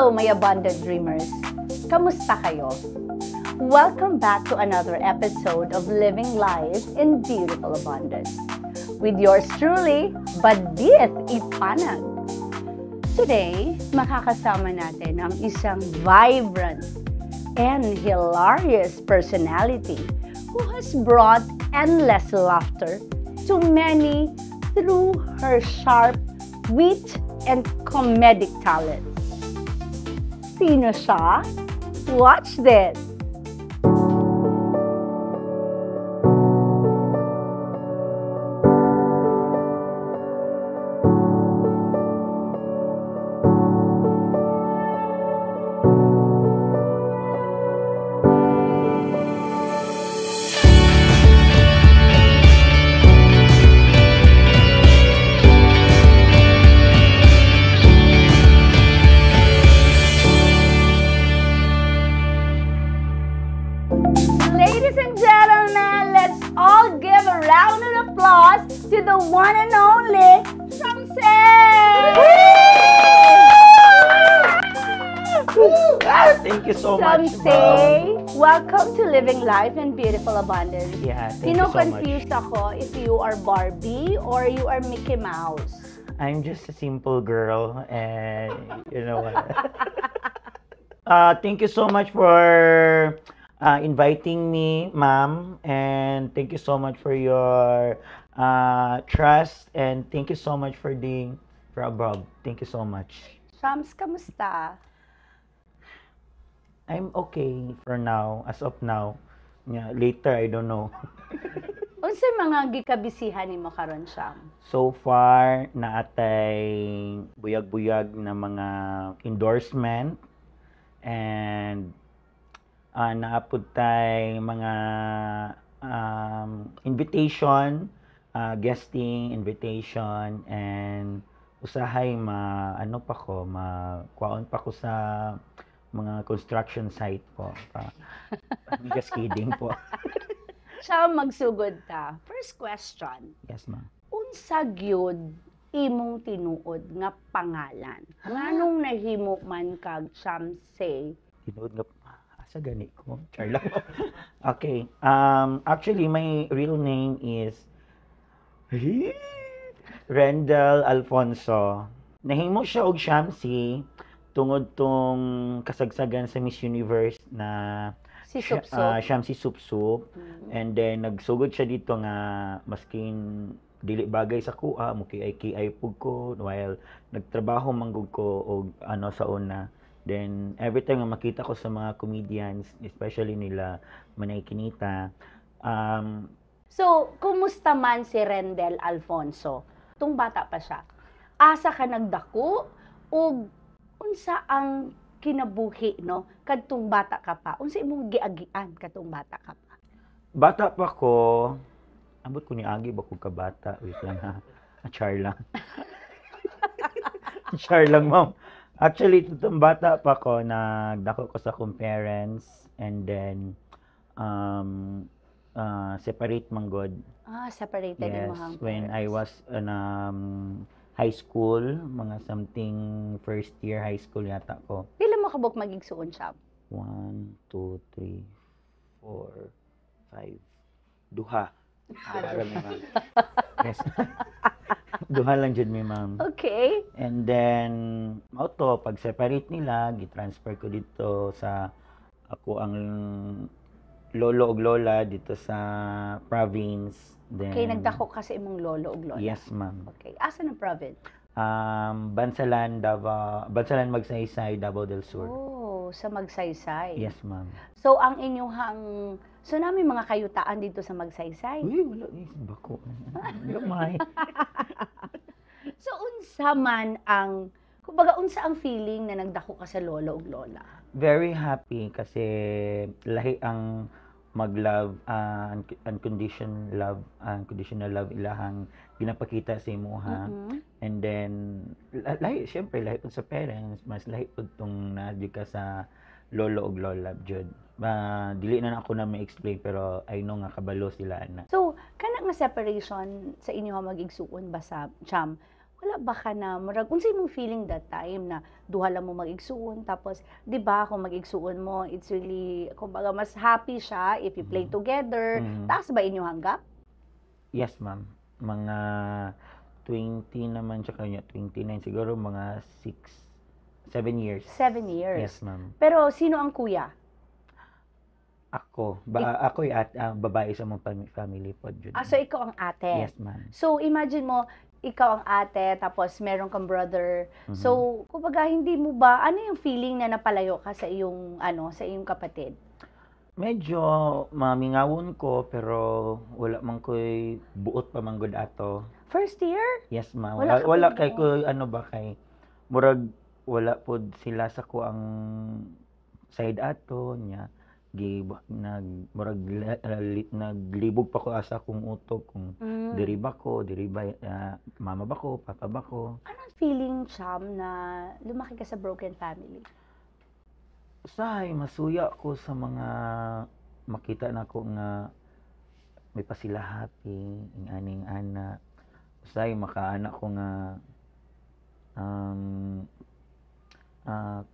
Hello, my abundant dreamers! Kamusta kayo? Welcome back to another episode of Living Life in Beautiful Abundance with yours truly, Badith Ipanag. Today, makakasama natin ang isang vibrant and hilarious personality who has brought endless laughter to many through her sharp wit and comedic talents. Sino siya? Watch this! Ladies and gentlemen, let's all give a round of applause to the one and only Shamsay! Thank you so much, Shamsay, welcome to Living Life in Beautiful Abundance. Yeah, thank you so much. Kino-confuse ako if you are Barbie or you are Mickey Mouse. I'm just a simple girl, and you know what? Thank you so much for inviting me, ma'am, and thank you so much for your trust, and thank you so much for being above. Thank you so much. Shams, kamusta? I'm okay for now, as of now. Yeah, later, I don't know. Unsay mga gikabisihan nimo karon, Sham? So far, naatay buyag-buyag na mga endorsement and naapod tay mga invitation, guesting invitation, and usahay kuwaon pa ko sa mga construction site po. Just kidding po. Sham, magsugod ta. First question. Yes, ma'am. Unsa gyud imong tinuod nga pangalan? Nganong nahimo man kag Shamsay? Tinuod nga asa gani ko. Char lang. Okay. Actually, my real name is Rendel Alfonso. Nahimo siya og Shamsi tungod tong kasagsagan sa Miss Universe na Si Supsup. Shamsi Supsup. And then nagsugod siya dito nga maskin dili bagay sa kuha mo kay pug ko while nagtrabaho manggug ko og sa una. Then every time nga makita ko sa mga comedians, especially nila Manay Kinita, So, kumusta man si Rendel Alfonso? Tung bata pa siya. Asa ka nagdako o unsa ang kinabuhi, no? Kadtong bata ka pa. Unsa imong giagian kadtong bata ka pa? bata pa ko, ambot ko ni Agi ba ko kabata, wait lang ha. Char lang. Char lang, ma'am. Actually, tutong bata pa ko, nagdako ko sa akong parents, and then separate manggod. Separated Yes, imong when I parents. was in high school, mga something first year high school yata ko. Pila mo kabuk magigsuon siya? 1, 2, 3, 4, 5. Duha. Duha lang, ma'am. Yes. Duha lang dyan, ma'am. Okay. And then, pag separate nila, gitransfer ko dito sa ako ang lolo ug lola dito sa province. Then, Okay, nagdako kasi imong lolo ug lola. Yes, ma'am. Okay. Asa ng province? Bansalan, Bansalan, Magsaysay, Davao del Sur. Oh, sa Magsaysay. Yes, ma'am. So, ang inyong... So, namin mga kayutaan dito sa Magsaysay. Uy, wala. Bako. Gamay. So, unsa man ang... Kumbaga, unsa ang feeling na nagdako ka sa lolo ug lola? Very happy kasi lahi ang mag-love, unconditional love ilahang ginapakita sa imuha. And then lahi syempre lahi pud sa parents, mas lahi pud tong naadyo ka sa lolo ug lola jud. Dili na ako na ma-explain pero I know nga kabalo sila ana. So, kana nga separation sa inyo nga mag-igsuon ba sa Cham? wala ba ka na murag unsay mong feeling that time na duha lang mo mag-igsuon tapos 'di ba kung mag-igsuon mo it's really kumbaga mas happy siya if you play together. Taas ba inyo hanggap? Yes, ma'am. Mga 20 naman siya kanya, 29 siguro mga 7 years. 7 years. Yes, ma'am. Pero sino ang kuya? Ako at babae sa mong family po jud. So ikaw ang ate. Yes, ma'am. So imagine mo, ikaw ang ate, tapos meron kang brother. So, kumbaga, hindi mo ba, ano yung feeling na napalayo ka sa iyong, sa iyong kapatid? Medyo mamingawon ko pero wala man ko'y buot pa man gud ato. First year? Yes, ma'am. Wala ka Wala pa kay buot. ko kay murag wala pod sila sa ko ang side ato niya naglibog pa ko asa kung utok kung diri ba mama ba ko, papa ba ko. Anong feeling, Cham, na lumaki ka sa broken family? Masuya ko sa mga makita na ko nga may pa sila happy, ing aning ana. Makaanak ko nga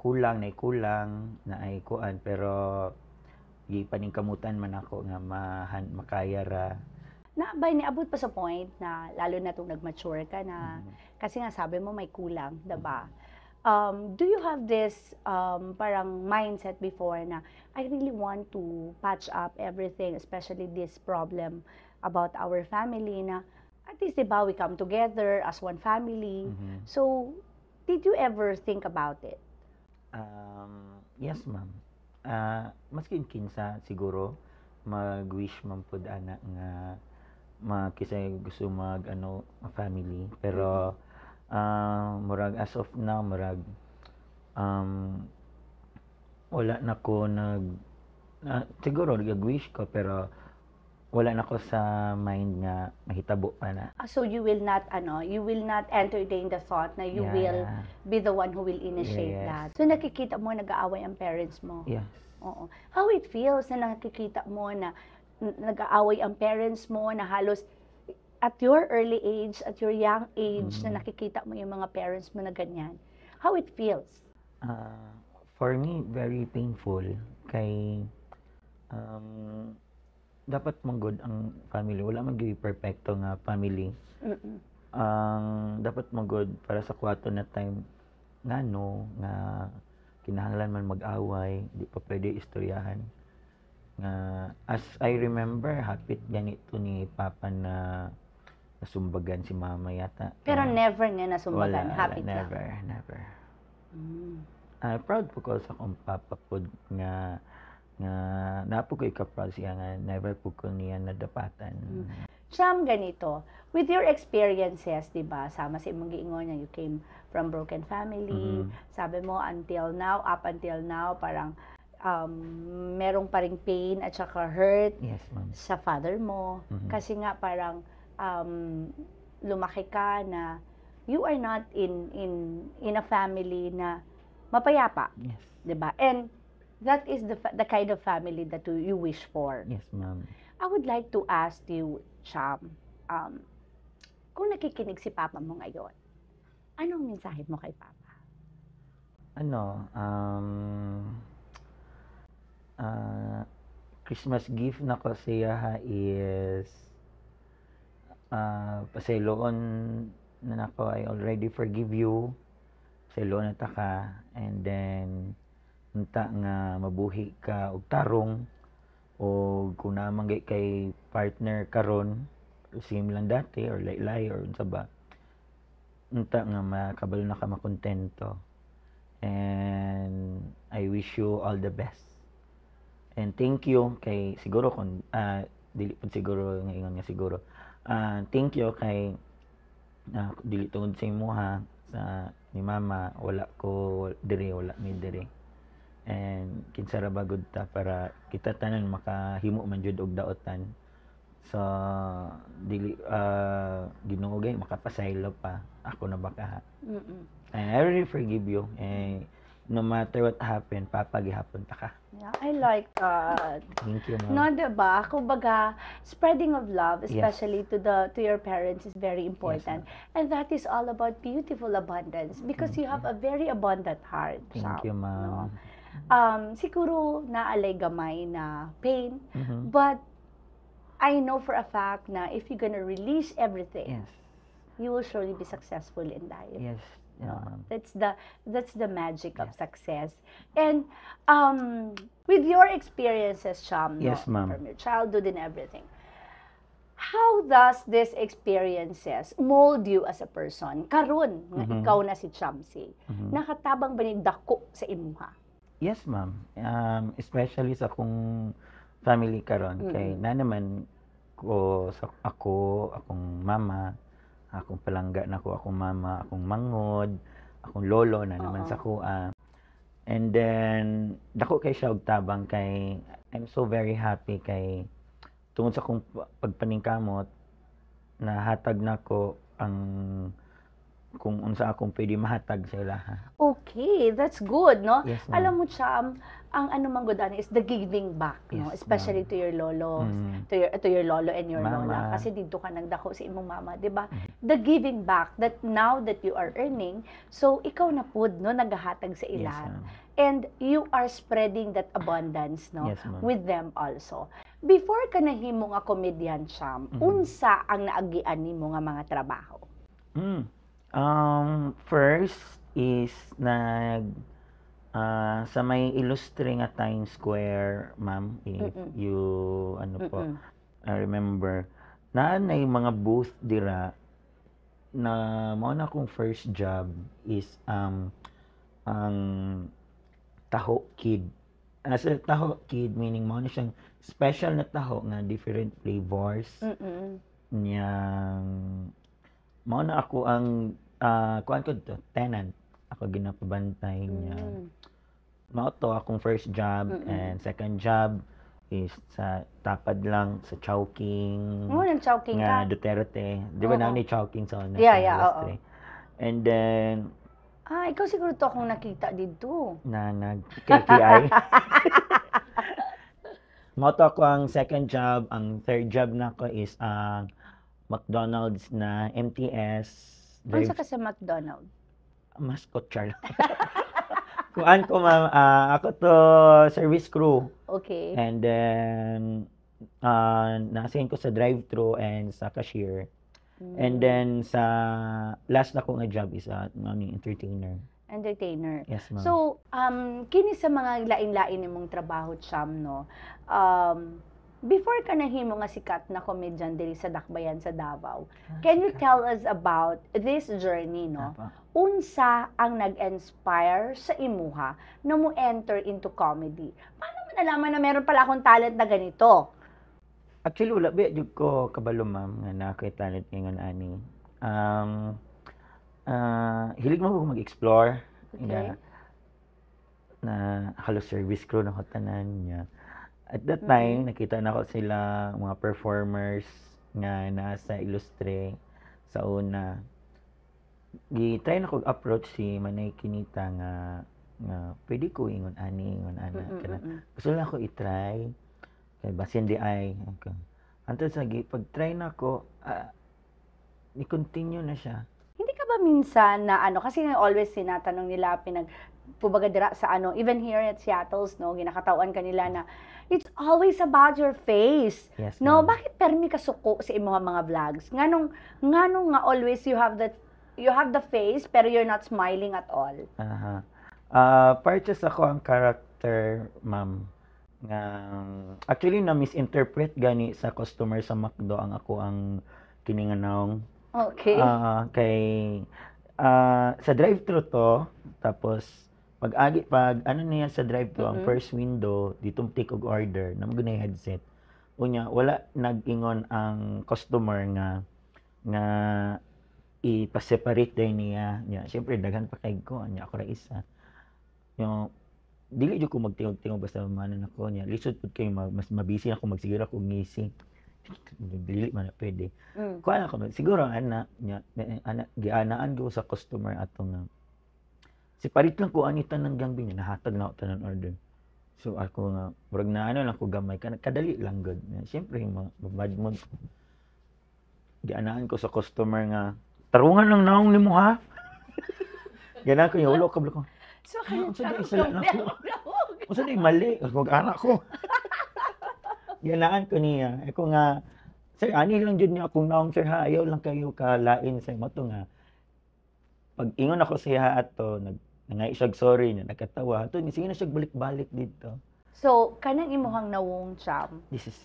kulang na ay kuan pero gipaningkamutan man ako nga makaya ra. Ba niabot pa sa point na lalo na itong nag-mature ka na kasi nga sabi mo may kulang, diba? Do you have this parang mindset before na I really want to patch up everything, especially this problem about our family na at least diba we come together as one family. So, did you ever think about it? Yes, ma'am. Maski kinsa siguro mag-wish man pud ana nga makisay gusto family pero murag as of now wala na ko siguro nag-wish ko pero wala na ko sa mind nga mahitabo pa na. So you will not entertain the thought na you will be the one who will initiate that. So nakikita mo nag-aaway ang parents mo. Yes. Oo. How it feels na nakikita mo na nag-aaway ang parents mo na halos at your early age, at your young age na nakikita mo yung mga parents mo na ganyan. How it feels? For me, very painful kay dapat manggod ang family. Wala man gyud perfecto nga family. Dapat manggod para sa kwato na time nga kinahanglan man mag-away, di pa pwede istoryahan. As I remember, hapit ganito ni Papa na nasumbagan si Mama yata. Pero never niya nasumbagan, hapit lang. Never. Proud po ko sa akong Papa po nga napo ko ika-proud siya nga never po ko niya nadapatan. Cham, ganito, with your experiences, di ba, sama sa imong giingon na you came from broken family, sabi mo up until now, parang merong pa ring pain at saka hurt sa father mo. Kasi nga parang lumaki ka na you are not in a family na mapayapa. Yes. 'Di ba? And that is the kind of family that you wish for. Yes, ma'am. I would like to ask you, Cham, kung nakikinig si Papa mo ngayon, anong mensahe mo kay Papa? Christmas gift na ko siya is pasayloon na nako, I already forgive you. Pasayloon na ta ka, and then unta nga mabuhi ka og tarong o kung naman kay partner karon same lang dati or laylay or unsa ba unta nga makabalo na ka makontento, and I wish you all the best. And thank you kay siguro kung dili pud siguro nga ingon nga siguro thank you kay dili tungod sa imuha sa ni Mama wala mi diri, and kinsa ra bagud ta para kita tanan makahimo man jud og daotan so dili Ginoo gay makapasaylo pa ako na baka. And I really forgive you, and no matter what happen, papagihapon ta ka. Yeah, I like that. Thank you, No, ma'am. 'di ba? Kumbaga, spreading of love, Yes. especially to your parents, is very important. ma'am. And that is all about beautiful abundance because you have a very abundant heart. Thank you, No? ma'am. Siguro naalay gamay na pain, Mhm. but I know for a fact na if you're gonna release everything, Yes. you will surely be successful in life. Yes. Yeah, No, ma'am. that's the magic of success. And with your experiences, Cham, no, Yes, ma'am. from your childhood and everything, how does these experiences mold you as a person? Karon nga Mhm. ikaw na si Chamsi, Mhm. nakatabang ba ni dako sa imuha? Yes, ma'am. Especially sa akong family karon kay na naman ko sa akong mama, akong palangga na ko, akong mama, akong mangod, akong lolo na naman Oo. sa kuha. And then dako kay siya og tabang kay I'm so very happy kay tungod sa akong pagpaningkamot nahatag nako ang kung unsa akong pwede mahatag sa ilaha. Okay, that's good, no? Yes, ma'am. Alam mo, Cham, ang ano man gud ani is the giving back, no? Yes, Especially to your lolo, Mm. to your lolo and your Mama. lola kasi dito ka nagdako sa imong mama, 'di ba? The giving back that now that you are earning, so ikaw na pud no nagahatag sa Yes, ila. ma'am. And you are spreading that abundance, no, Yes, ma'am. with them also. Before ka nahimo nga comedian, Cham, unsa ang naagian nimo nga mga trabaho? First is sa may Ilustre nga Times Square, ma'am, if you po, I remember, naanay mga booth dira na mao na akong first job is ang Taho Kid. As a Taho Kid, meaning mao na siyang special na taho nga different flavors. Niyang mao na ako ang kuan ko to, tenant. Ako ginapabantay niya. Mao to akong first job and second job is sa tapad lang sa Chowking Mo nang chowking nga ka? Duterte. Di ba Oo. na ni Chowking sa una Yeah, sa yeah, Ilustre? And then Ikaw siguro to akong nakita dito. na nag-KKI. Mao to ako ang second job. Ang third job na ko is ang McDonald's na MTS Unsa ka sa McDonald's? mascot char. Kuan ko ma'am, ako to service crew. Okay. And then nasin ko sa drive-thru and sa cashier. And then sa last na ko nga job is entertainer. Entertainer. Yes, ma'am. So, kini sa mga lain-lain nimong trabaho, Cham, no? Before ka nahimo nga sikat na comedian diri sa Dakbayan sa Davao, can you tell us about this journey, no? Apa. Unsa ang nag-inspire sa imuha na mo enter into comedy? Paano mo nalaman na meron pala akong talent na ganito? Actually, wala ba jud ko kabalo ma'am nga na kay talent ngayon ani. Hilig mo ko mag-explore. Okay. Na halos service crew na ko tanan niya. At that time, nakita na ko sila mga performers nga nasa Ilustre sa una. Gi-try na ko approach si Manay Kinita nga pwede ko ingon ani kana. Gusto lang ako i-try. Kay basin di ay. Okay. Anto sa pag-try na ko, ni-continue na siya. Hindi ka ba minsan na kasi nga always sinatanong nila pubaga dira sa even here at Seattle's, no, ginakatawan kanila na it's always about your face. Yes, No, ma'am. bakit permi ka suko sa imong mga vlogs? Nganong nga always you have the face pero you're not smiling at all. Aha. Purchase ako ang character, ma'am. Nga actually na misinterpret gani sa customer sa McDo ang ako ang kininganong. Okay. Kay sa drive-thru to, tapos pag niya sa drive-thru ang first window ditong take og order na magunay headset. Unya wala nag-ingon ang customer nga ipa-separate day niya. Siyempre daghan pa kay ko anya ako ra isa. Yung dili jud ko magtingog-tingog basta manan ako niya. Lisod pud kay mas mabisi ako magsiguro ako ngisi. Dili man na pwede. Kuan ako siguro ana gianaan ko sa customer atong Si parit lang ko anita ng gambing niya, nahatag na ako tanan order. So ako nga, murag na ano lang ko gamay, kadali lang good. Siyempre, mabad mo. Gianaan ko sa customer nga, tarungan lang naong ni mo ha. Ganaan ko yung ulo ka ko. So, kaya Unsa di charot sala ng na ko? Unsa di mali? Mag-anak ko. Ganaan ko niya. Ako nga, sir, ani lang jud niya akong naong sir ha, ayaw lang kayo kalain sa mo to nga. Pag ingon ako siya ato, nangay siya sorry na nakatawa. Ato ni sige na siya balik-balik dito. So, kanang imuhang nawong Cham, This is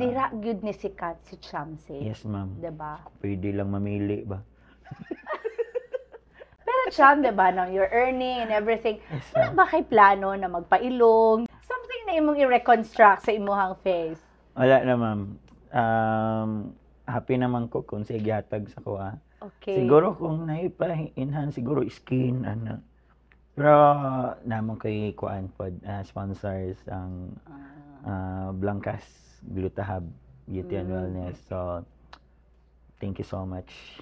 dira gyud ni sikat si Chamse. yes, ma'am. Diba? Pwede lang mamili ba? Pero Cham, diba, now you're earning and everything, Yes, wala ba kay plano na magpailong? Something na imong i-reconstruct sa imuhang face? Wala na, ma'am. Happy naman ko kung sa igyatag sa kuha. Okay. Siguro kung naipa-enhance, siguro skin, ano. Pero naman kay kuan pod sponsors ang Blancas Glutahab Beauty and Wellness. So, thank you so much.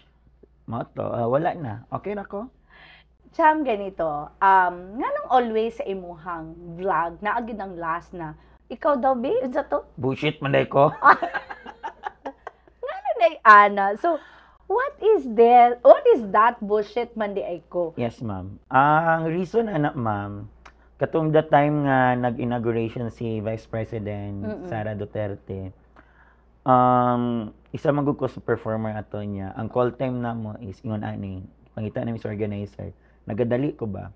Moto, wala na. Okay na ko? Cham, ganito, nganong always sa imuhang vlog, naagid ang last na, ikaw daw, be, unsa to? Bullshit man day ko. Ngano na ana? So, what is that bullshit man di ay ko? Yes, ma'am. Ang reason, anak, ma'am, katong the time nga nag-inauguration si Vice President Sara Duterte, isa magud ko sa performer ato niya. Ang call time namo is ingon ani, pangita namin sa organizer. Nagadali ko ba?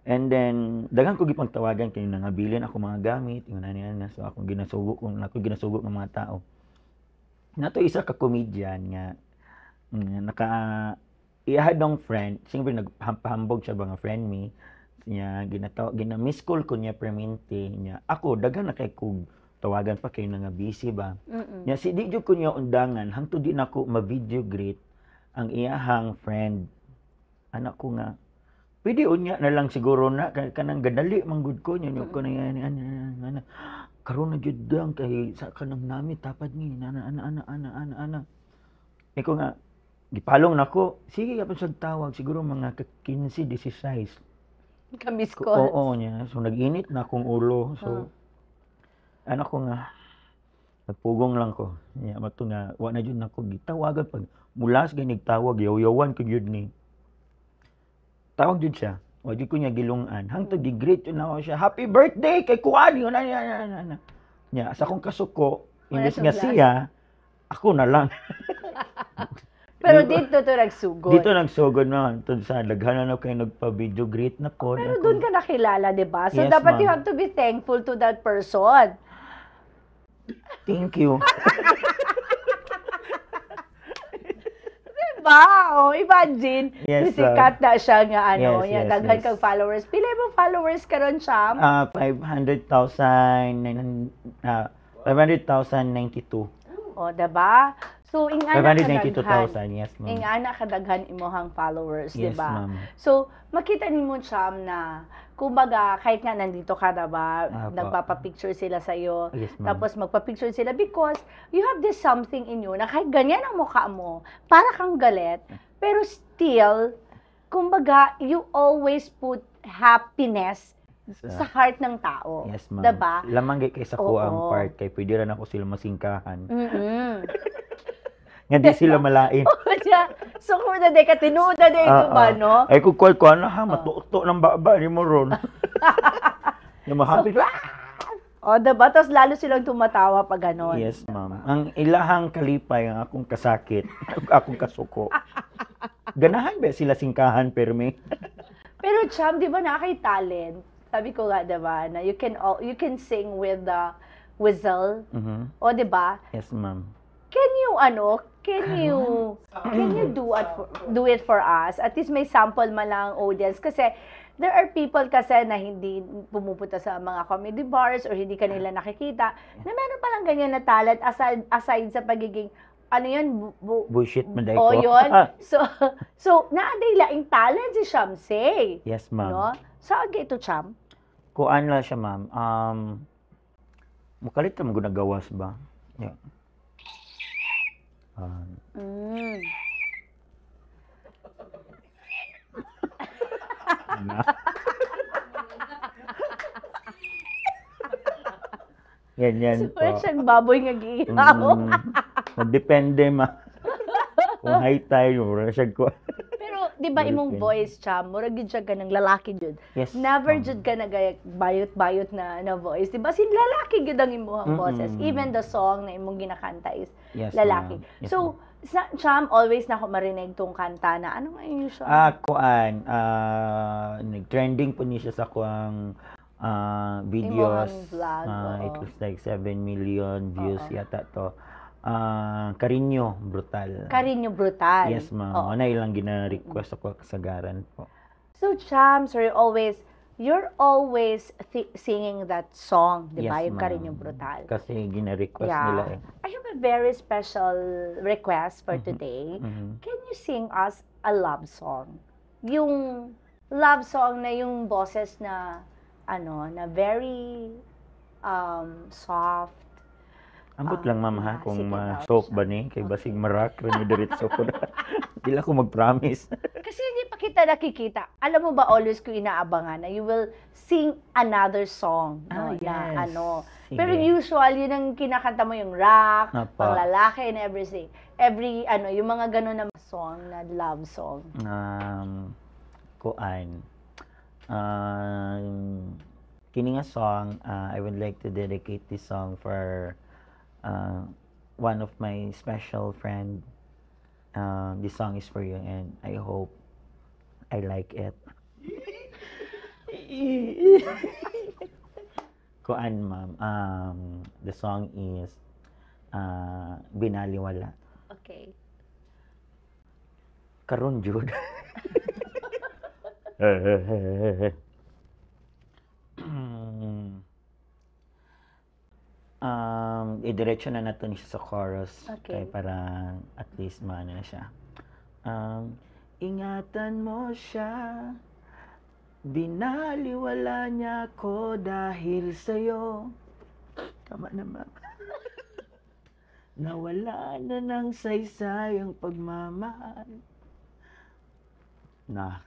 And then daghan ko gipangtawagan kay nangabilin ako mga gamit, ingon ani na so akong ginasugo ng mga tao. Nato isa ka comedian nga naka ihadong friend, siyempre nagpahambog siya ba nga friend me niya gina-miss call ko niya perminti niya. Ako daghan na kay kog tawagan pa kayo na nga busy ba. Nya si di jud ko niya undangan hangtod di nako ma-video greet ang iyahang friend. Anak ko nga pwede unya na lang siguro na kanang gadali manggud ko niya ko na ana karon na jud dang kay sa kanang nami tapad ni ana. Iko nga gipalong nako sige gyapon sa tawag siguro mga 15 16 Kamis ko. oo niya so nag-init na akong ulo so anak ko nga nagpugong lang ko niya mato nga wa na jud nako gitawagan pag mulas ganig tawag yaw-yawan ko jud ni tawag jud siya wa jud ko niya gilungan hangtod gi-greet yun ako siya happy birthday kay kuan yun niya sa akong kasuko imbes nga siya ako na lang. Pero dito to nagsugod. Dito nagsugod naman. Ito sa daghanan na kayo nagpa-video greet na po. Pero doon ka nakilala, di ba? So, Yes, dapat ma'am. you have to be thankful to that person. Thank you. Diba? Oh, imagine. Yes, sikat na siya nga, ano, yes, yan, daghan yes. kang followers. Pila mo followers ka ron, Cham? 500,092. O, diba? So, ingana 592,000, yes, ma'am. ingana kadaghan imuhang followers, Yes, diba? ma'am. So, makita nimo Cham na kumbaga kahit nga nandito ka diba, Apo. nagpapa-picture sila sa iyo. Yes, ma'am. Tapos magpa-picture sila because you have this something in you na kahit ganyan ang mukha mo, para kang galit, pero still kumbaga you always put happiness sa heart ng tao. Yes, ma'am. Diba? Lamang kay sa ko ang Oo. part kay pwede rin ako sila masingkahan. Mm. Nga di sila malain. So kung na ka tinuda na ito ba, no? Ay ko na ha, matuto ng baba ni mo ron. Yung mahapit. O, diba? Tapos lalo silang tumatawa pag ganon. Yes, ma'am. Ang ilahang kalipay, ang akong kasakit, akong kasuko. Ganahan ba sila singkahan, perme? Pero Cham, di ba talent? Sabi ko nga, diba, na you can sing with the whistle. O, diba? Yes, ma'am. Can you do it for us? At least may sample man lang ang audience. Kasi there are people kasi na hindi pumupunta sa mga comedy bars or hindi kanila nakikita na meron palang ganyan na talent aside sa pagiging ano yun? Bullshit man ko. O yun. So naaday laing talent si Shamsay. Yes, ma'am. No? Saan ito, Cham? Kuan lang siya, ma'am. Mukalit ka magunagawas ba? Yeah. Ganyan So, parang po. siyang baboy nga giihaw. Depende kung high tide, mura siya ko. Pero, di ba imong Dolphin. voice, Cham, murag yun siya ka ng lalaki jud. Yes. Never jud ka nagayag bayot-bayot na voice. Di ba? Sin lalaki jud ang imong boses. Even the song na imong ginakanta is Yes, lalaki. ma'am. Yes, So, sa Cham, always na ako marinig tong kanta na, ano nga yung usual? kuan, nag-trending po niya siya sa kuang videos. Imong vlog, It oo. looks like 7 million views Oo. yata to. Carinyo, brutal. Karinyo Brutal. Yes, ma'am. Oo. Ano lang gina-request ako kasagaran po. So, Cham, sir, you're always singing that song, di ba? Yes, Yung ma'am. Karinyo Brutal. Kasi gina-request nila eh. I have a very special request for today. Mhm. Can you sing us a love song? Yung love song na yung boses na, na very soft. Ambot lang ma'am ha, kung sige daw ma-soak siya. ba ni, kay basig marak, rin diretso ko na. Di lang ako mag-promise. Kasi hindi pa kita nakikita. Alam mo ba, always ko inaabangan na you will sing another song. No, na Yes. Sige. Pero usual, yun ang kinakanta mo yung rock, Apa. pang lalaki and everything. Yung mga ganun na song, na love song. Kuan. Kini nga song, I would like to dedicate this song for one of my special friend. This song is for you and I hope I like it. Kuan ma'am, the song is Binaliwala. Okay. Karon jud. Idiretso na nato ni siya sa chorus. Okay. Kay para at least maano na siya. Ingatan mo siya, binaliwala niya ko dahil sa'yo. Tama na ma'am. Nawala na ng saysay ang pagmamahal. Na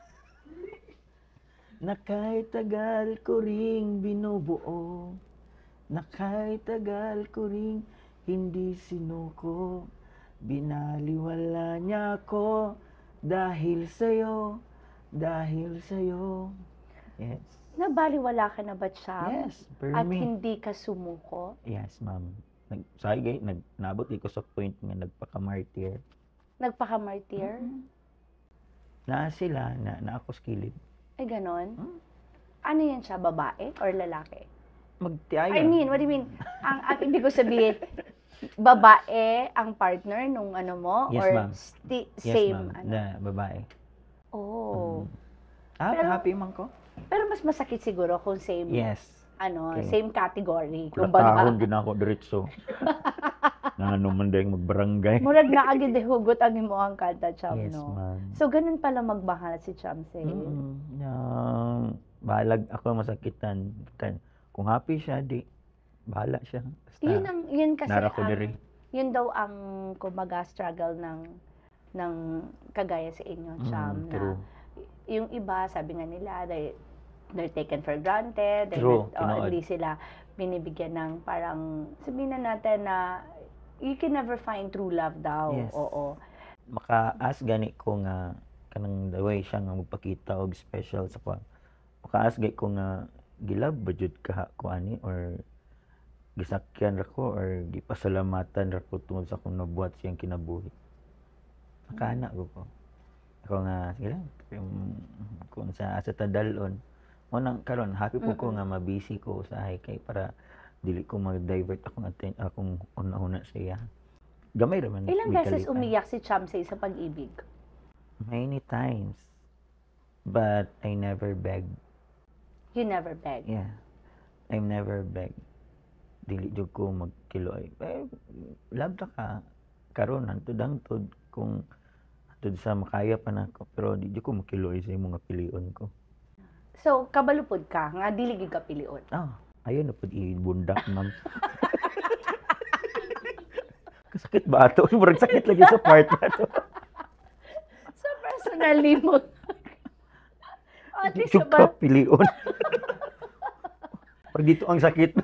kahit tagal ko ring binubuo, na kahit tagal ko ring hindi sinuko, binaliwala niya ako dahil sa'yo, dahil sa'yo. Yes. Nabaliwala ka na ba, Cham? Yes, for At me. hindi ka sumuko? Yes, ma'am. Nabot ko sa point nga nagpaka-martyr. Nagpaka-martyr? Na sila, na ako skilled. Ay, ganon? Ano yan siya, babae or lalaki? Magtiayon. I mean, what do you mean? Ang ibig ko sabihin, babae ang partner nung ano mo? Yes, or ma'am. Yes, same? ma'am. Na babae. Oh. Pero, Pero- happy man ko? Pero mas masakit siguro kung same, Yes. Okay. Same category. Kulatahon din ako diretso. Na ano man dahil magbarangay. Murag na agad hugot ang imo ang kanta, Cham, Yes, no? ma'am. So, ganun pala magmahal si Cham sa'yo. Balag ako masakitan. Kung happy siya, bahala siya. Basta, Yun kasi nara ko diri. yun daw ang kumbaga struggle ng kagaya sa inyo, Cham, na True. yung iba, sabi nga nila, they're taken for granted, True, hindi sila binibigyan ng parang, sabihin na natin na you can never find true love daw. Yes. Oo. Maka-ask gani ko nga kanang the way siya nga magpakita og special sa kuan. Maka-ask gani ko nga gilab ba jud ka ko ani or gisakyan ra ko or gipasalamatan ra ko tungod sa akong nabuhat siyang kinabuhi. Nakana ko. Ako nga sige lang kung sa tadalon mo nang karon happy po ko nga mabisi ko usahay kay para dili ko mag-divert akong una-una sa iya. Gamay ra man. Ilang beses gikalitan. umiyak si Cham sa isa pag-ibig? Many times. But I never begged. You never beg. Yeah. I never begged. Dili jud ko magkiloy. Love ta ka. Karon hantod kung hantod sa makaya pa na ko pero di jud ko makiloy sa imong pilion ko. So, kabalupod ka, nga dili gyud ka pilion. Ayun na pud ibundak ma'am. Kasakit ba ato? Murag sakit lagi sa part na to. So, personally mo. At least Jud ka pilion. Pag dito ang sakit.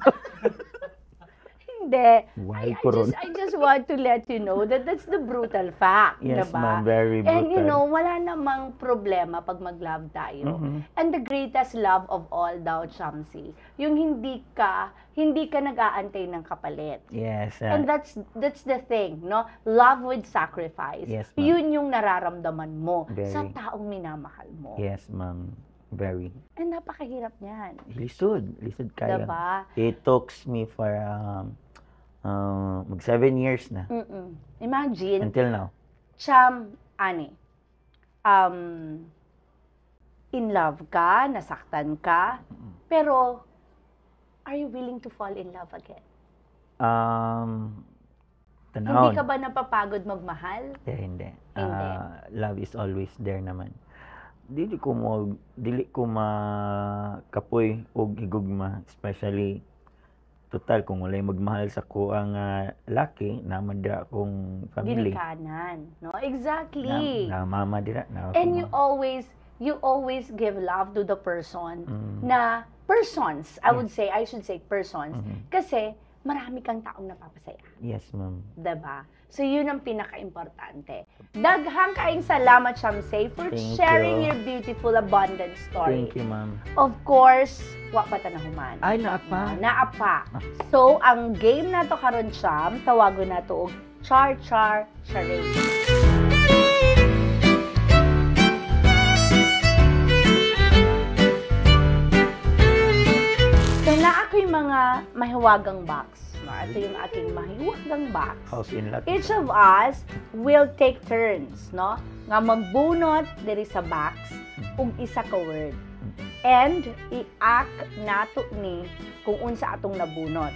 Hindi. Why Corona? I just want to let you know that that's the brutal fact, Yes, diba? ma'am, very brutal. And you know, wala namang problema pag mag-love tayo. And the greatest love of all daw, Chamsi, yung hindi ka nag-aantay ng kapalit. Yes. And that's the thing, no? Love with sacrifice. Yes, ma'am. Yun yung nararamdaman mo Very. sa taong minamahal mo. Yes, ma'am. Very. And napakahirap niyan. Lisod kaya. Diba? It took me for mag 7 years na. Imagine, Until now. Cham, ani, in love ka, nasaktan ka, pero are you willing to fall in love again? Tanawon. Hindi ka ba napapagod magmahal? Hindi. Hindi. Love is always there naman. Dili ko makapoy og higugma, especially total kung walay magmahal sa ko ang laki, naman dira akong family. Ginikanan, no? Exactly. Na mama dira na. And you always give love to the person na persons, I should say persons, kasi marami kang taong napapasaya. Yes, ma'am. Diba? So, yun ang pinaka-importante. Daghang kaing salamat, Shamsay, for sharing your beautiful, abundant story. Thank you, ma'am. Of course, wa pa ta nahuman. Ay, naapa. Naapa. So, ang game na to karon, Sham, tawagon na to og Char-Char Charade. So, na ako'y mga mahiwagang box. Ito yung aking mahiwagang box. House in lot. Each of us will take turns, no? Nga magbunot diri sa box ug isa ka word. And i-act nato ni kung unsa atong nabunot.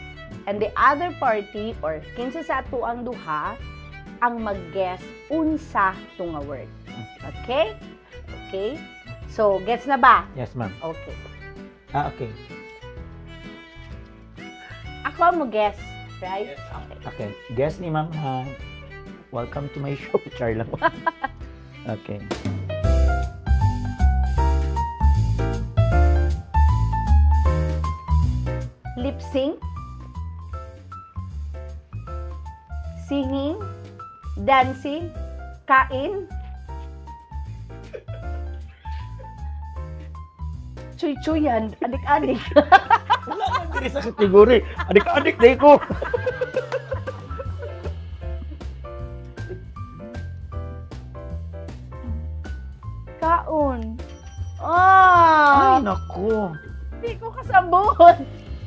And the other party or kinsa sa ato ang duha ang mag-guess unsa tong nga word. Okay? Okay? So, gets na ba? Yes, ma'am. Okay. Okay. Ako ang mag-guess, right? Okay. Okay. Guess ni ma'am, welcome to my show. Char lang. Okay. Lip sync, singing, dancing, kain, chuy-chuyan, adik-adik. Wala man diri sa kategori. Adik-adik day ko. Kaon. Ay, Oh, naku. hindi ko kasabot.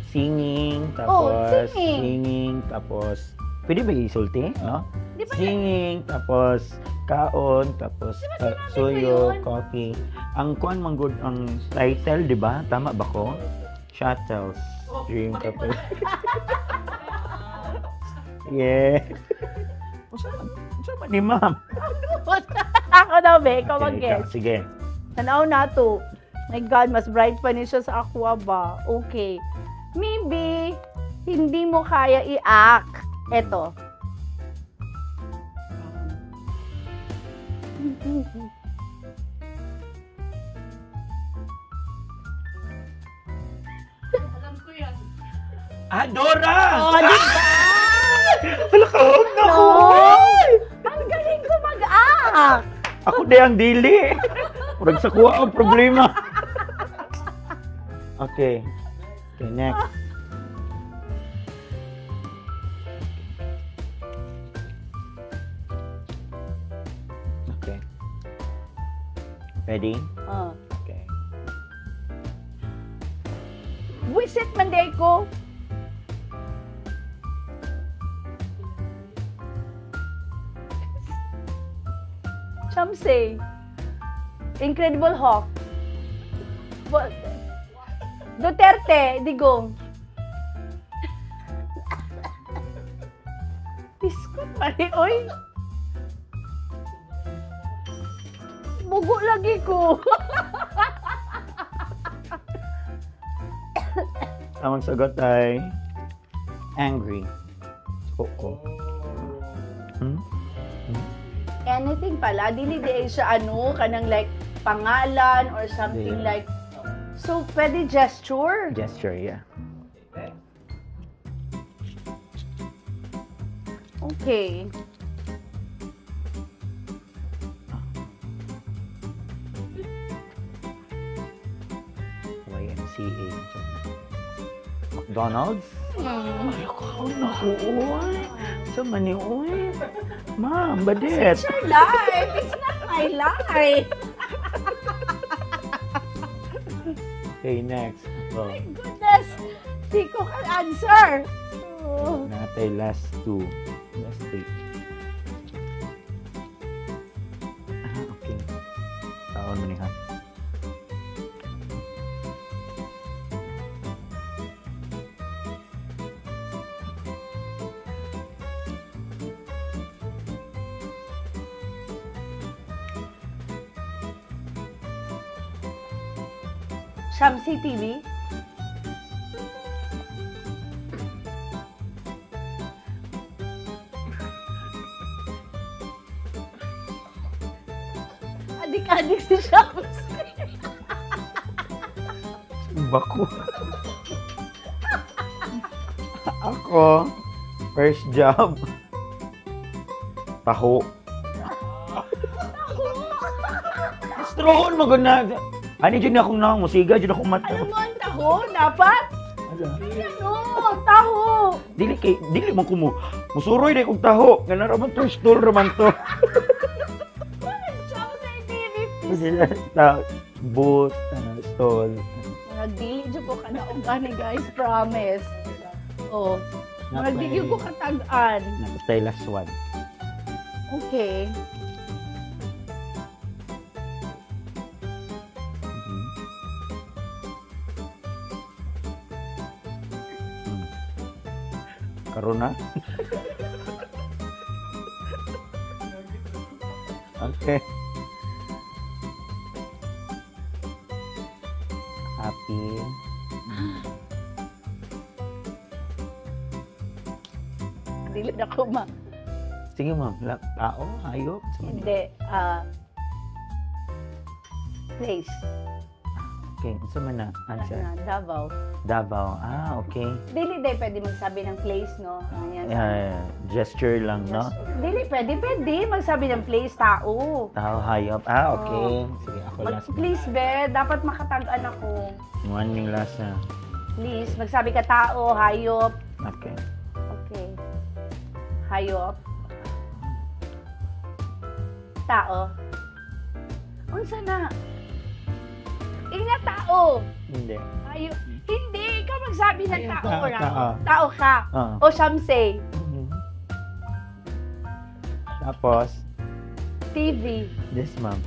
Singing, tapos singing. tapos pwede ba isulti, no? Di ba Singing, tapos kaon, tapos suyo, yun? coffee. Ang kuan man good ang title, di ba? Tama ba ko? Shuttles. Dream tapos. Yeah. Unsa man ni ma'am? Ako daw, be. Ikaw Okay, mag-guess. Sige. Tanaw na to. My God, mas bright pa niya siya sa aqua ba? Okay. Maybe, hindi mo kaya i-act. Eto. Dora! Oh, di ba? Wala ka na No! ako. Ang galing ko mag-act! Ako di ang dili. Murag sa kuha ang problema. Okay. Okay, next. Okay. Ready? Oh. Okay. Wisit manday ko. Chamsay. Incredible Hulk. Duterte, digong. Biskot pali, oy. Bugo lagi ko. Ang sagot ay angry. Oo. Anything pala, dili di siya kanang like pangalan or something Yeah. like. So, pwede gesture. Gesture, yeah. Okay. YMCA. McDonald's? Hmm. Ay, ako naku, oy. Sa mani, oy. Ma'am, badet. It's your life. It's not my life. Okay, next. Oh, My goodness. Di ko kan answer. Oh. natay last two. Last three. Okay. Taon mo ni ha. Shamsi TV. Adik-adik si Shamsi. Bako. Ako, first job. Taho. Strohon mo guna. Ani dyan akong musiga, dyan akong mata. Alam mo ang taho? Dapat? Ano? Taho. Dili mo kumu. Musuroy na kong taho. Nga naraman to, stool raman to. Shamsi TV. Boot, stall. Nagdili dyan ko ka na ugani guys, promise. Oh. Nagdili ko katag-an. Napatay last one. Okay. Karon na? Okay. Happy. Dili na ko ma. Sige ma'am, tao, hayop. Hindi. Place. Okay, isa man na. Answer. Davao. Davao. Okay. Dili day pwede magsabi ng place, no? Ayan. Gesture lang, no? Dili pwede magsabi ng place, tao. Tao, hayop. Okay. Sige, ako last. Please, be, dapat makatag-an ako. One yung last na. Please, magsabi ka tao, hayop. Okay. Okay. Hayop. Tao. Unsa na? Ingat tao. Hindi. Hayop. Hindi, ikaw magsabi ng Ayun, tao tao, ko lang. tao. Tao ka. O Shamsi. Tapos, TV. yes ma'am.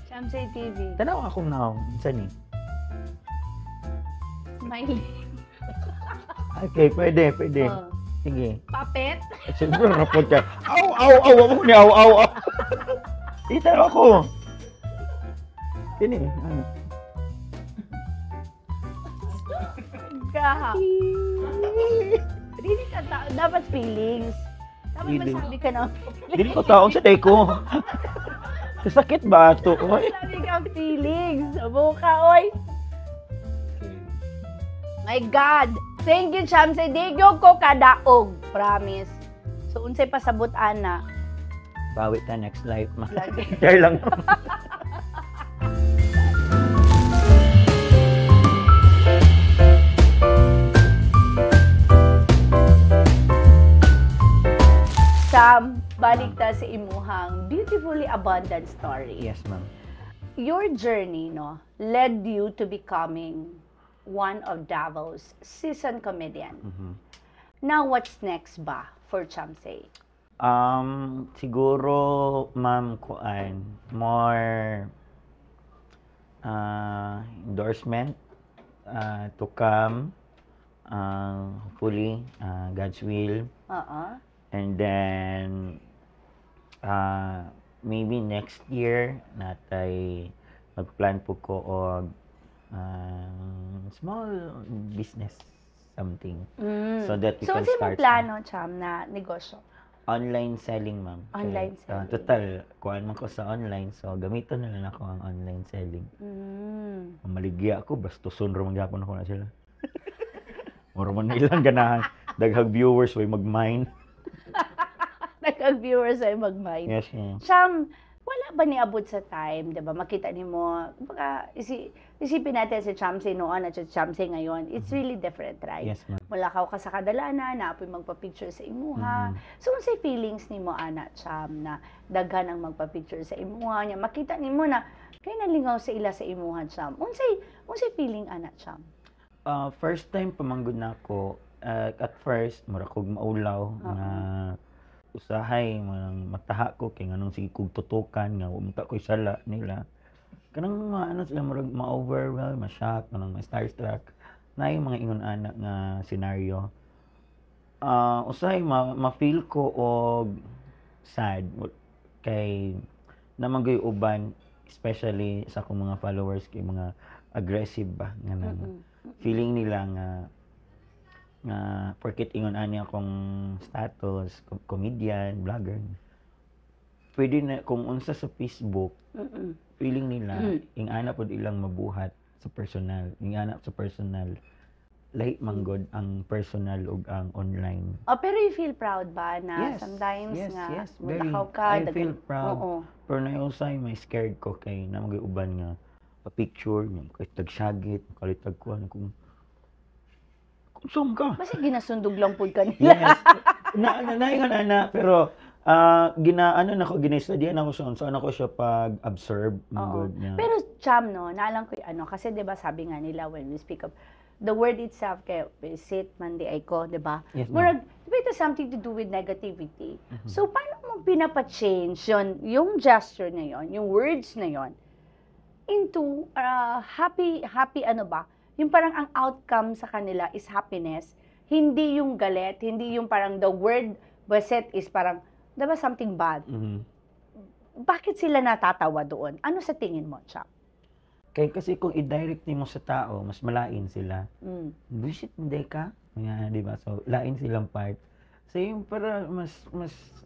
Shamsi TV. Tanaw akong now. Saan ni? Smiley. Okay, pwede. Oh. Sige. Puppet. Siyempre, rapot ka. Aw! Ako ni aw! Dito ako. Kini, ano? Ka. Hindi ka tao. Dapat feelings. Dapat Feelings. masabi ka ng Dili ko taong sa day ko. Sakit ba ito? Oy. Masabi ka ng feelings. Sabo ka, oy. My God. Thank you, Shamsi. Digyo ko kadaog. Promise. So, unsay pasabot, ana. Bawit na next life. Lagi. Share lang. Sam, balik ta sa imuhang beautifully abundant story. Yes, ma'am. Your journey, no, led you to becoming one of Davos seasoned comedian. Now, what's next ba for Shamsi? Siguro, ma'am, kuan, more endorsement to come. Hopefully, God's will. And then, maybe next year, natay magplan po ko og small business something. So that we So, can sino start plano, Cham, na negosyo? online selling, ma'am. Online selling. Total, kuhaan man ko sa online. So, gamiton na lang ako ang online selling. Ang maligya ako, bastuson ramang gyapon ako na sila. Mura man ilang ganahan. Daghang viewers, way mag-mine. ang viewers ay mag-mind. Yes, ma'am. Siyam, wala ba niabot sa time, 'di ba? Makita nimo, baka isipin natin si Chamsi noon at si Chamsi ngayon. It's really different, right? Yes, ma'am. Wala ka sa kadalanan, naapoy magpa-picture sa imuha. So, unsay feelings nimo ana, Cham, na daghan ang magpa-picture sa imuha niya? Makita nimo na kay nalingaw sa ila sa imuha, Cham. Unsay feeling ana, Cham? First time pamanggod na ako, at first, mura kog maulaw nga usahay, mataha ko kay nganong sige kog tutukan nga umta ko sala nila. Kanang ano sila murag ma-overwhelm, ma-shock, kanang ma-starstruck. Na yung mga ingon anak nga senaryo. Usahay ma-feel ko og sad kay namanggoy uban, especially sa akong mga followers kay mga aggressive ba nga nang feeling nila nga porket ingon ani akong status, comedian, vlogger. Pwede na kung unsa sa Facebook, feeling nila ingana pod ilang mabuhat sa personal, ingana sa personal. Lahi manggod ang personal ug ang online. Pero you feel proud ba na Yes, sometimes yes, nga yes, very. mulakaw ka, I feel proud. Oo. Pero nausay may scared ko kay namagay uban nga pa-picture, yung kay tagsagit, kalitag ko kung sum ka. Basta ginasundog lang po kanila. Yes. Naingan ana pero ginaano nako gina-studyan ako siya so ako siya pag-observe good niya. Pero Cham, no, naalang ko kasi 'di ba sabi nga nila when we speak of the word itself kay visit man di ay ko, 'di ba? Yes, Murag it has something to do with negativity. So paano mo pinapa-change yung gesture na yon, yung words na yon into happy ano ba? Yung parang ang outcome sa kanila is happiness, hindi yung galit, hindi yung parang the word visit is parang, diba something bad? Bakit sila natatawa doon? Ano sa tingin mo, Chap? Kasi kung i-direct mo sa tao, mas malain sila. Visit hindi ka? Nga, di ba? So, lain silang part. So, yung para mas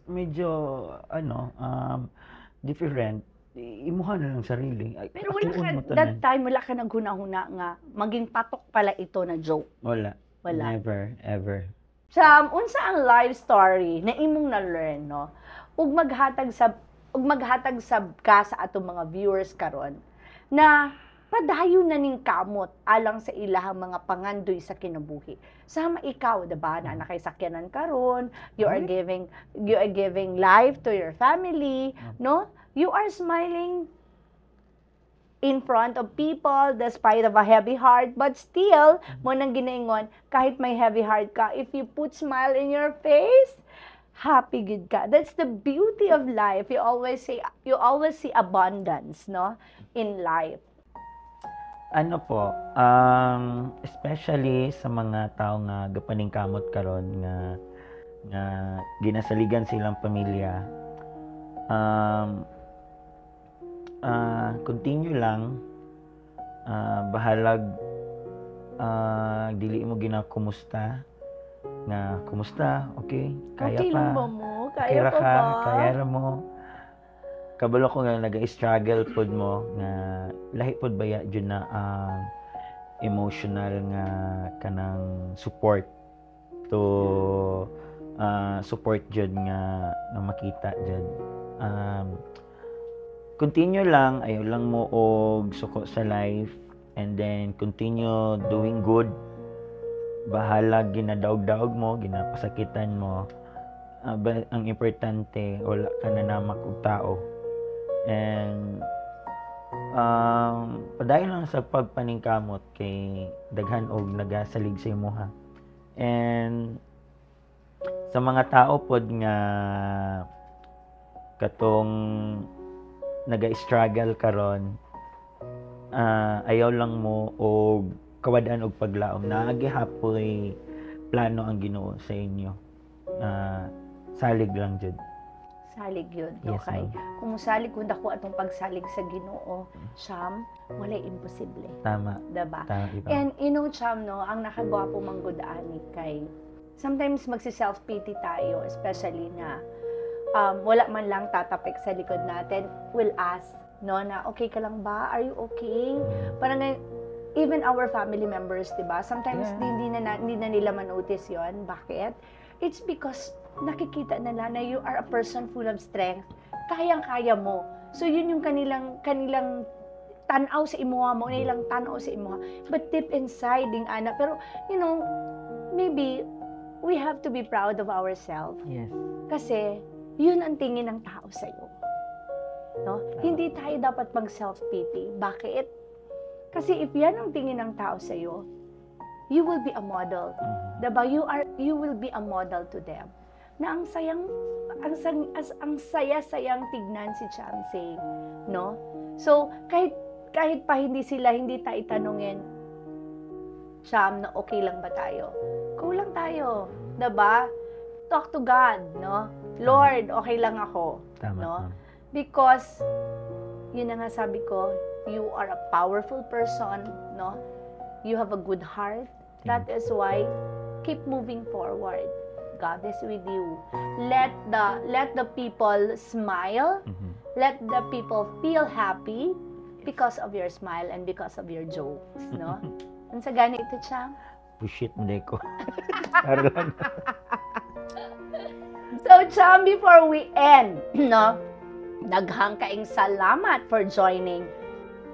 medyo, different, imuha na lang sarili. Pero wala ka, that time, wala ka naghuna-huna nga, maging patok pala ito na joke. Wala. Wala. Never, ever. Cham, unsa ang life story na imong na-learn, no? Ug maghatag sa ka sa atong mga viewers karon na padayon na ning kamot alang sa ilahang mga pangandoy sa kinabuhi. Sama ikaw, 'di ba? Na nakay sakyanan karon, you are giving life to your family, no? You are smiling in front of people despite of a heavy heart, but still mo nang ginaingon kahit may heavy heart ka, if you put smile in your face, happy good ka. That's the beauty of life. You always see abundance, no, in life. Ano po, especially sa mga tao nga gapaning kamot karon nga ginasaligan silang pamilya, continue lang, bahalag, dili mo kumusta, nga kumusta, okay, kaya okay pa, lang ba mo? Kaya pa ba? Kaya ra mo. Kabalo ko nga nag-struggle pod mo nga lahi pod baya jud na emotional nga kanang support to support jud nga makita jud. Continue lang, ayaw lang mo og suko sa life, and then continue doing good. Bahala ginadaog-daog mo, ginapasakitan mo. Ang importante wala ka na namak og tao. And padayon lang sa pagpaningkamot kay daghan og nagasalig sa imuha. And sa mga tao pod nga katong naga-struggle karon, ayaw lang mo og kawadaan og paglaom na gihapoy plano ang Ginoo sa inyo. Salig lang jud. Salig yun. Yes, Okay. ma'am. Kung musalig kung dako atong pagsalig sa Ginoo, Cham, wala imposible. Tama. Diba? Iba. And Cham, no, ang nakagwapo manggudani kay sometimes magsi-self-pity tayo, especially na wala man lang tatapik sa likod natin, will ask, no, na okay ka lang ba? Are you okay? Parang even our family members, 'di ba? Sometimes hindi na nila manotice 'yon. Bakit? it's because nakikita nila na you are a person full of strength. Kayang-kaya mo. So, yun yung kanilang tanaw sa imuha mo, nilang tanaw sa imuha. But deep inside, ding ana. Pero, maybe, we have to be proud of ourselves. Yes. Kasi, yun ang tingin ng tao sa'yo. No? Hindi tayo dapat mag-self-pity. Bakit? Kasi if yan ang tingin ng tao sa'yo, you will be a model. Diba? You will be a model to them. Na ang saya-sayang tignan si Chamsey, no? So, kahit pa hindi tayo itanungin, Cham, na okay lang ba tayo? Go lang tayo, 'di ba? Talk to God, no? Lord, okay lang ako, Tama, no? ma'am. Because yun na nga sabi ko, you are a powerful person, no? You have a good heart. That is why keep moving forward. God is with you. Let the people smile. Let the people feel happy because of your smile and because of your jokes, no? Ang sa ganito, Cham? Bullshit mo ko. So, Cham, before we end, no? Daghang kaing salamat for joining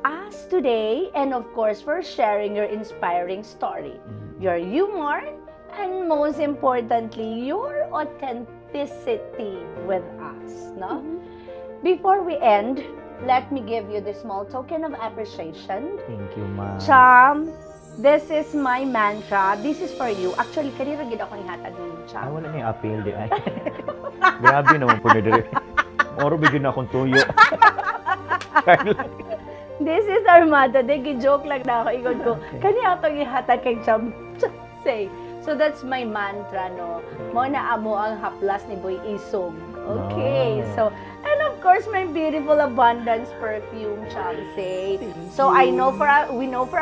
us today and of course for sharing your inspiring story, your humor, and most importantly, your authenticity with us, no? Before we end, let me give you this small token of appreciation. Thank you, ma'am. Cham, this is my mantra. This is for you. Actually, kanina gid ako ihatag ninyo, Cham. Ay, wala na yung appeal di ay. Grabe naman po na dire. Oro bigyan na akong tuyo. This is our motto. Joke lang na ako. Ikot ko. Kaniya itong ihatag kay Cham. Say. So that's my mantra, no? Mo na amo ang haplas ni Boy Isog. Okay. Oh. So, and of course, my beautiful abundance perfume, Chelsea. So we know for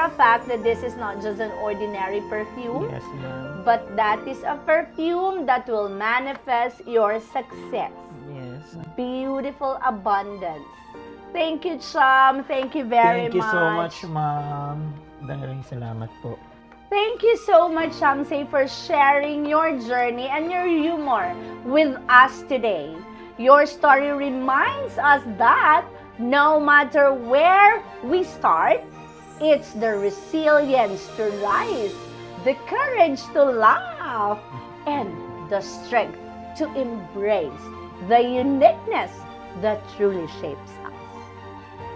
a fact that this is not just an ordinary perfume. Yes, ma'am. But that is a perfume that will manifest your success. Yes. Beautiful abundance. Thank you, Cham. Thank you very much. Thank you so much, ma'am. Daling salamat po. Thank you so much, Chamsey, for sharing your journey and your humor with us today. Your story reminds us that no matter where we start, it's the resilience to rise, the courage to laugh, and the strength to embrace the uniqueness that truly shapes us.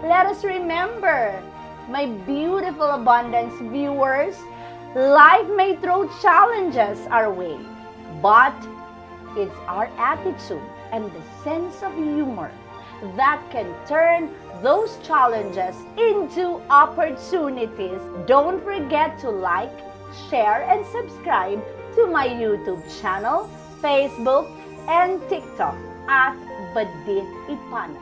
Let us remember, my beautiful abundance viewers, life may throw challenges our way, but it's our attitude and the sense of humor that can turn those challenges into opportunities. Don't forget to like, share, and subscribe to my YouTube channel, Facebook, and TikTok at Badit Ipana.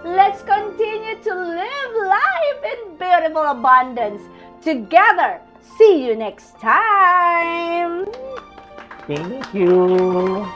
Let's continue to live life in beautiful abundance together. See you next time. Thank you.